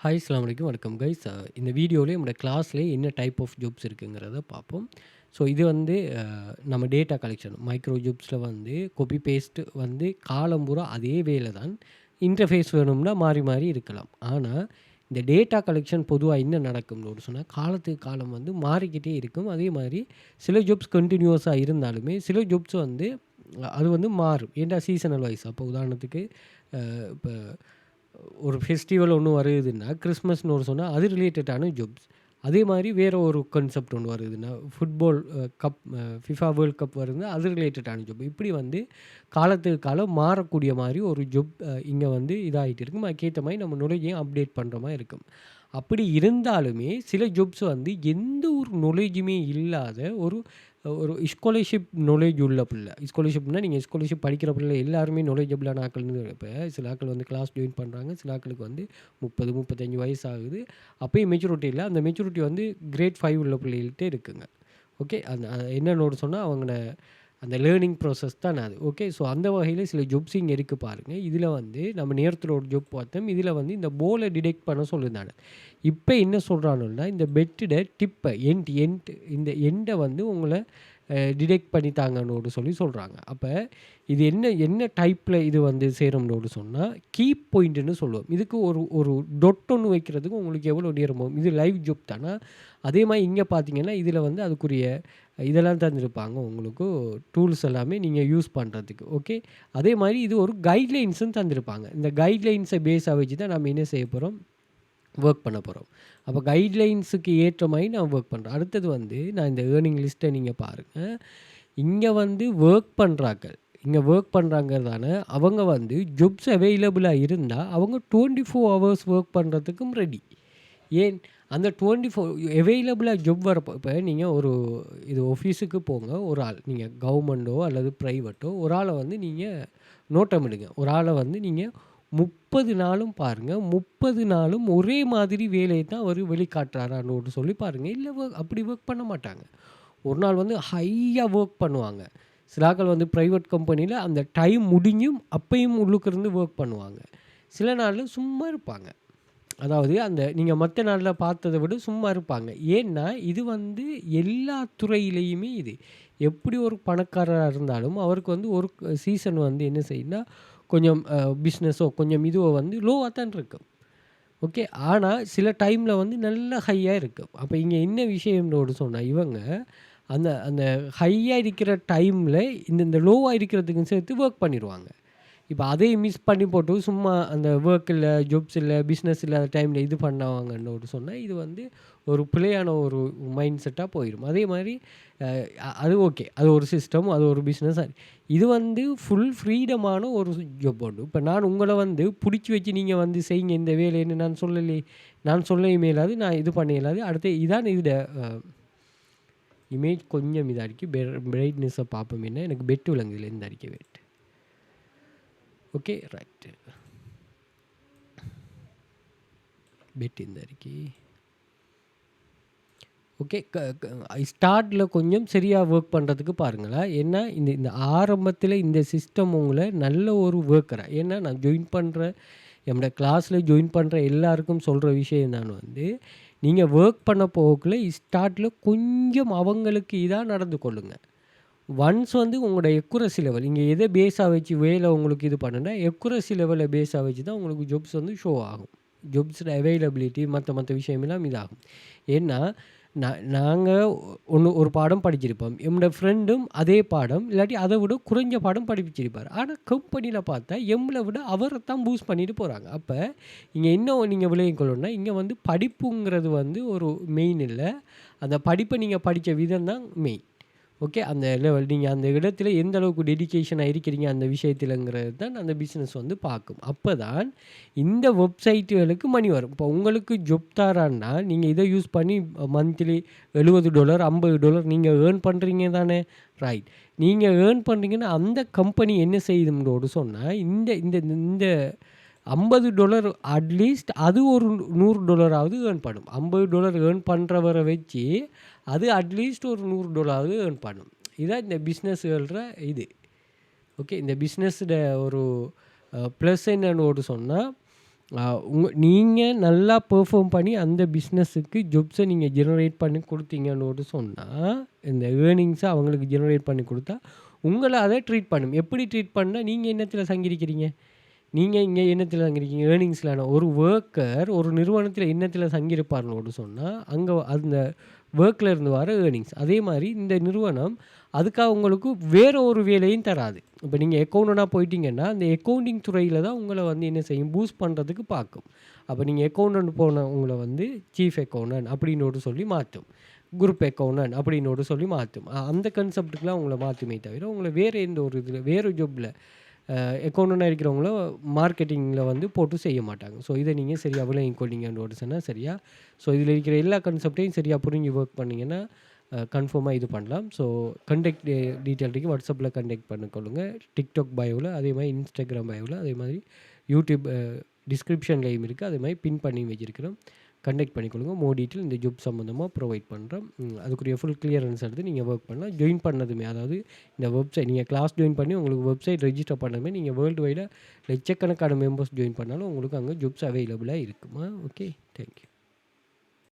Hi அஸ்ஸலாமு அலைக்கும். வணக்கம் கைஸ். இந்த வீடியோவிலே நம்மளோட கிளாஸ்லேயே என்ன டைப் ஆஃப் ஜாப்ஸ் இருக்குங்கிறத பார்ப்போம். ஸோ இது வந்து நம்ம டேட்டா கலெக்ஷன் மைக்ரோ ஜாப்ஸில் வந்து காப்பி பேஸ்ட் வந்து காலம் பூரா அதே வேலை தான். இன்டர்ஃபேஸ் வேணும்னா மாறி மாறி இருக்கலாம். ஆனால் இந்த டேட்டா கலெக்ஷன் பொதுவாக என்ன நடக்கும்னு சொன்னால் காலத்துக்கு காலம் வந்து மாறிக்கிட்டே இருக்கும். அதே மாதிரி சில ஜாப்ஸ் கண்டினியூஸாக இருந்தாலுமே சில ஜாப்ஸ் வந்து அது வந்து மாறும். ஏன்டா சீசனல் வைஸ். அப்போ உதாரணத்துக்கு இப்போ ஒரு ஃபெஸ்டிவல் ஒன்று வருதுன்னா கிறிஸ்மஸ்னு ஒரு சொன்னால் அது ரிலேட்டடான ஜாப்ஸ். அதே மாதிரி வேறு ஒரு கான்செப்ட் ஒன்று வருதுன்னா football cup FIFA world cup வருதுன்னா அது ரிலேட்டடான ஜாப். இப்படி வந்து காலத்துக்கு காலம் மாறக்கூடிய மாதிரி ஒரு ஜாப் இங்கே வந்து இதாகிட்டு இருக்கும். அதுக்கேற்ற மாதிரி நம்ம நாலேஜையும் அப்டேட் பண்ணுற மாதிரி இருக்கும். அப்படி இருந்தாலுமே சில ஜாப்ஸ் வந்து எந்த ஒரு நாலேஜுமே இல்லாத ஒரு ஒரு ஸ்காலர்ஷிப் நாலேஜ் உள்ள பிள்ளை. ஸ்காலர்ஷிப்னா நீங்கள் ஸ்காலர்ஷிப் படிக்கிற பிள்ளை எல்லாருமே நாலேஜபிளான ஆட்கள்னு. இப்போ சில ஆட்கள் வந்து கிளாஸ் ஜாயின் பண்ணுறாங்க. சில ஆட்களுக்கு வந்து 30, 35 வயசு ஆகுது. அப்பயும் மெச்சூரிட்டி இல்லை. அந்த மெச்சூரிட்டி வந்து கிரேட் 5 உள்ள பிள்ளைகள்கிட்ட இருக்குங்க. ஓகே. அந்த என்னன்னு சொன்னால் அவங்களோட அந்த லேர்னிங் ப்ராசஸ் தான் அது. ஓகே. ஸோ அந்த வகையில் சில ஜாப்ஸ் இங்கே இருக்குது பாருங்கள். இதில் வந்து நம்ம நேரத்தில் ஒரு ஜாப் பார்த்தோம். இதில் வந்து இந்த போலை டிடெக்ட் பண்ண சொல்லியிருந்தாங்க. இப்போ என்ன சொல்கிறானுன்னா இந்த பெட்டோட டிப்பை இந்த எண்டை வந்து உங்களை டிடெக்ட் பண்ணித்தாங்கன்னு சொல்லி சொல்கிறாங்க. அப்போ இது என்ன டைப்பில் இது வந்து சேரும்னு சொன்னால் கீப் பாயிண்ட்டுன்னு சொல்லுவோம். இதுக்கு ஒரு டொட் ஒன்று வைக்கிறதுக்கு உங்களுக்கு எவ்வளோ நேரம் ஆகும். இது லைவ் ஜாப் தானே. அதே மாதிரி இங்கே பார்த்தீங்கன்னா இதில் வந்து அதுக்குரிய இதெல்லாம் தந்துருப்பாங்க உங்களுக்கு டூல்ஸ் எல்லாமே நீங்கள் யூஸ் பண்ணுறதுக்கு. ஓகே. அதே மாதிரி இது ஒரு கைட்லைன்ஸும் தந்திருப்பாங்க. இந்த கைட்லைன்ஸை பேஸாக வச்சு தான் நம்ம என்ன செய்ய போகிறோம், ஒர்க் பண்ண போகிறோம். அப்போ கைட்லைன்ஸுக்கு ஏற்ற மாதிரி நான் ஒர்க் பண்ணுறேன். அடுத்தது வந்து நான் இந்த ஏர்னிங் லிஸ்ட்டை நீங்கள் பாருங்கள். இங்கே வந்து ஒர்க் பண்ணுறாங்கிறதான அவங்க வந்து ஜாப்ஸ் அவைலபிளாக இருந்தால் அவங்க 24 ஹவர்ஸ் ஒர்க் பண்ணுறதுக்கும் ரெடி. ஏன் அந்த 24 அவைலபிளாக ஜாப் வரப்போ இப்போ நீங்கள் ஒரு இது ஆஃபீஸுக்கு போங்க. ஒரு ஆள் நீங்கள் கவர்மெண்ட்டோ அல்லது ப்ரைவேட்டோ ஒரு ஆளை வந்து நீங்கள் நோட்டமிடுங்க. ஒரு ஆளை வந்து நீங்கள் 30 நாளும் பாருங்கள். 30 நாளும் ஒரே மாதிரி வேலையை தான் அவர் வெளிக்காட்டுறாரான்னு சொல்லி பாருங்கள். இல்லை அப்படி ஒர்க் பண்ண மாட்டாங்க. ஒரு நாள் வந்து ஹையாக ஒர்க் பண்ணுவாங்க. சில ஆட்கள் வந்து ப்ரைவேட் கம்பெனியில் அந்த டைம் முடிஞ்சும் அப்பையும் உள்ளுக்கு இருந்து ஒர்க் பண்ணுவாங்க. சில நாளில் சும்மா இருப்பாங்க. அதாவது அந்த நீங்கள் மற்ற நாளில் பார்த்ததை விட சும்மா இருப்பாங்க. ஏன்னா இது வந்து எல்லா துறையிலையுமே இது. எப்படி ஒரு பணக்காரராக இருந்தாலும் அவருக்கு வந்து ஒரு சீசன் வந்து என்ன செய்யுன்னா கொஞ்சம் பிஸ்னஸோ கொஞ்சம் இதுவோ வந்து லோவாக தான் இருக்கும். ஓகே. ஆனால் சில டைமில் வந்து நல்ல ஹையாக இருக்கும். அப்போ இங்கே என்ன விஷயம்னோடு சொன்னால் இவங்க அந்த அந்த ஹையாக இருக்கிற டைமில் இந்த லோவாக இருக்கிறதுக்கும் சேர்த்து ஒர்க் பண்ணிடுவாங்க. இப்போ அதையும் மிஸ் பண்ணி போட்டு சும்மா அந்த ஒர்க் இல்லை, ஜாப்ஸ் இல்லை, பிஸ்னஸ் இல்லாத டைமில் இது பண்ணாங்கன்னு சொன்னால் இது வந்து ஒரு பிழையான ஒரு மைண்ட் செட்டாக போயிடும். அதே மாதிரி அது ஓகே. அது ஒரு சிஸ்டம், அது ஒரு பிஸ்னஸ். இது வந்து ஃபுல் ஃப்ரீடமான ஒரு ஜாப் உண்டு. இப்போ நான் உங்களை வந்து பிடிச்சி வச்சு நீங்கள் வந்து செய்யுங்க இந்த வேலைன்னு நான் சொல்லவே மேலாது, நான் இது பண்ண இயலாது. அடுத்து இதான் இதோட இமேஜ் கொஞ்சம் இதாக இருக்குது. பிரைட்னஸை பார்ப்போம். என்ன எனக்கு பெட்டு விளங்குதில்லை இந்த அறிக்கை வெயிட். Okay right. பெட் இந்த அறிக்கை ஓகே. ஸ்டார்ட்டில் கொஞ்சம் சரியாக ஒர்க் பண்ணுறதுக்கு பாருங்களேன். ஏன்னா இந்த ஆரம்பத்தில் இந்த சிஸ்டம் உங்களை நல்ல ஒரு ஒர்க்கரை. ஏன்னா நான் ஜாயின் பண்ணுற என்னோட கிளாஸில் ஜாயின் பண்ணுற எல்லாருக்கும் சொல்கிற விஷயம் நான் வந்து நீங்கள் ஒர்க் பண்ண போகக்குள்ள ஸ்டார்ட்டில் கொஞ்சம் அவங்களுக்கு இதாக நடந்து கொள்ளுங்கள். ஒன்ஸ் வந்து உங்களோட எக்குரசி லெவல் இங்கே எதை பேஸாக வச்சு வேலை உங்களுக்கு இது பண்ணுன்னா எக்குரசி லெவலை பேஸாக வச்சு தான் உங்களுக்கு ஜாப்ஸ் வந்து ஷோ ஆகும். ஜாப்ஸோட அவைலபிலிட்டி மற்ற விஷயமெல்லாம் இதாகும். ஏன்னா நாங்கள் ஒரு பாடம் படிச்சிருப்போம். என்னோடய ஃப்ரெண்டும் அதே பாடம் இல்லாட்டி அதை விட குறைஞ்ச பாடம் படிப்பிச்சிருப்பார். ஆனால் கம்பெனியில் பார்த்தா எம்மில் விட அவரை தான் பூஸ்ட் பண்ணிட்டு போகிறாங்க. அப்போ இங்கே இன்னும் நீங்கள் விளையும் கொள்ளணும்னா இங்கே வந்து படிப்புங்கிறது வந்து ஒரு மெயின் இல்லை. அந்த படிப்பை நீங்கள் படித்த விதம் தான் மெயின். ஓகே. அந்த லெவல் நீங்கள் அந்த இடத்துல எந்த அளவுக்கு டெடிக்கேஷனாக இருக்கிறீங்க அந்த விஷயத்துலங்கிறது தான் அந்த பிஸ்னஸ் வந்து பார்க்கும். அப்போ தான் இந்த வெப்சைட்டுகளுக்கு மணி வரும். இப்போ உங்களுக்கு ஜாப் தரான்னா நீங்கள் இதை யூஸ் பண்ணி மந்த்லி $70 $50 நீங்கள் ஏர்ன் பண்ணுறீங்க தானே. ரைட். நீங்கள் ஏர்ன் பண்ணுறீங்கன்னா அந்த கம்பெனி என்ன செய்யுதுன்னு சொன்னால் இந்த இந்த இந்த $50 அட்லீஸ்ட் அது ஒரு $100 ஏர்ன் பண்ணும். $50 ஏர்ன் பண்ணுறவரை வச்சு அது அட்லீஸ்ட் ஒரு $100 ஏர்ன் பண்ணும். இதான் இந்த பிஸ்னஸ்கள இது. ஓகே. இந்த பிஸ்னஸோட ஒரு ப்ளஸ் என்னன்னு சொன்னால் நீங்க நல்லா பெர்ஃபார்ம் பண்ணி அந்த பிஸ்னஸுக்கு ஜாப்ஸை நீங்க ஜெனரேட் பண்ணி குடுத்தீங்கன்னோடு சொன்னா, இந்த ஏர்னிங்ஸ அவங்களுக்கு ஜெனரேட் பண்ணி குடுத்தா, உங்கள அத ட்ரீட் பண்ணும். எப்படி ட்ரீட் பண்ணா, நீங்க என்னத்தில சங்கிரிக்கிறீங்க? நீங்க இங்க என்னத்தில சங்கிரிக்கீங்க? ஏர்னிங்ஸ்ல ஒரு வொர்க்கர் ஒரு நிறுவனத்தில என்னத்தில சங்கிருப்பார்னோடு சொன்னா, அங்க அந்த வொர்க்ல இருந்து வர ஏர்னிங்ஸ். அதே மாரி இந்த நிறுவனம் அதுக்காக உங்களுக்கு வேற ஒரு வேலையும் தராது. இப்ப நீங்க அக்கவுண்டன்ட்டா போயிட்டீங்கன்னா, அந்த அக்கவுண்டிங் துறையில தான் உங்கள வந்து என்ன செய்யும், பூஸ்ட் பண்றதுக்கு பாக்கும். அப்ப நீங்க அக்கவுண்டன்ட் போன உங்கள வந்து சீஃப் அக்கவுண்டன்ட் அப்படின்னோடு சொல்லி மாத்தும். குரூப் அக்கவுண்டன்ட் அப்படின்னோடு சொல்லி மாத்தும். அந்த கான்செப்ட்க்குலாம் உங்கள மாத்துமே தவிர, உங்கள வேற எந்த ஒரு இதுல வேற ஜாப்ல அக்கவுண்டன்ட்டா இருக்கிறவங்கள மார்க்கெட்டிங்கில வந்து போட்டு செய்ய மாட்டாங்க. ஸோ இத நீங்க சரியா விளங்கிக் கொண்டீங்கன்னு சொன்னா சரியா? ஸோ இதில இருக்கிற எல்லா கான்செப்ட்டையும் சரியா புரிஞ்சு ஒர்க் பண்ணீங்கன்னா, கன்ஃபார்மா இது பண்ணலாம். ஸோ கான்டாக்ட் டீட்டெயில்க்கு WhatsAppல கான்டாக்ட் பண்ணிக்கொள்ளுங்க. TikTok பயோல, அதே மாரி Instagram பயோல, அதே மாதிரி YouTube டிஸ்கிரிப்ஷன்லயும் இருக்கு. அதே மாரி பின் பண்ணி வச்சிருக்கிறோம். கான்டாக்ட் பண்ணிக்கொள்ளுங்க. மோர் டீட்டெயில் இந்த ஜாப் சம்மந்தமா ப்ரொவைட் பண்றோம். அதுக்குரிய ஃபுல் கிளியரன்ஸ் எடுத்து நீங்க ஒர்க் பண்ணலாம். ஜாயின் பண்ணதுமே அதாவது இந்த வெப்சைட் நீங்க கிளாஸ் ஜாயின் பண்ணி உங்களுக்கு வெப்சைட் ரெஜிஸ்டர் பண்ணதுமே நீங்க வேர்ல்டு வைடா லட்சக்கணக்கான மெம்பர்ஸ் ஜாயின் பண்ணாலும் உங்களுக்கு அங்க ஜாப்ஸ் அவைலபிளா இருக்குமா. ஓகே. Thank you.